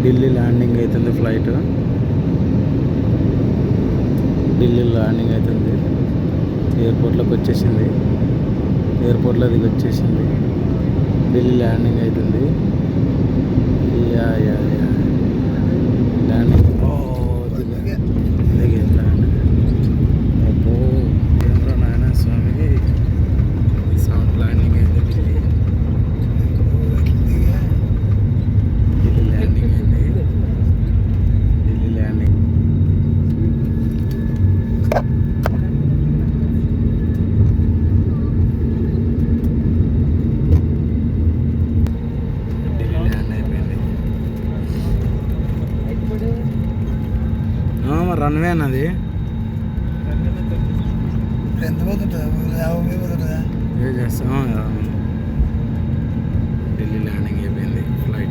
Delhi landing అవుతుంది flight. Delhi landing అవుతుంది. ఎయిర్పోర్ట్లోకి వచ్చేసింది. ఎయిర్పోర్ట్లో దిగి వచ్చేసింది. ఢిల్లీ ల్యాండింగ్ అవుతుంది. Yeah yeah yeah landing. దిగి ల్యాండింగ్. అబ్బో ఏమరా నాయన స్వామి. సాఫ్ట్ ల్యాండింగ్ అయింది ఢిల్లీ. ఢిల్లీ ల్యాండింగ్ అయింది. ఢిల్లీ ల్యాండింగ్. ఢిల్లీ ల్యాండ్ అయిపోయింది. మరి రన్వే అన్నది ఎంత పోతుంటుందా? 50 పోతుంటుందా? ఏ చేస్తాం. ఢిల్లీ ల్యాండింగ్ అయిపోయింది ఫ్లైట్.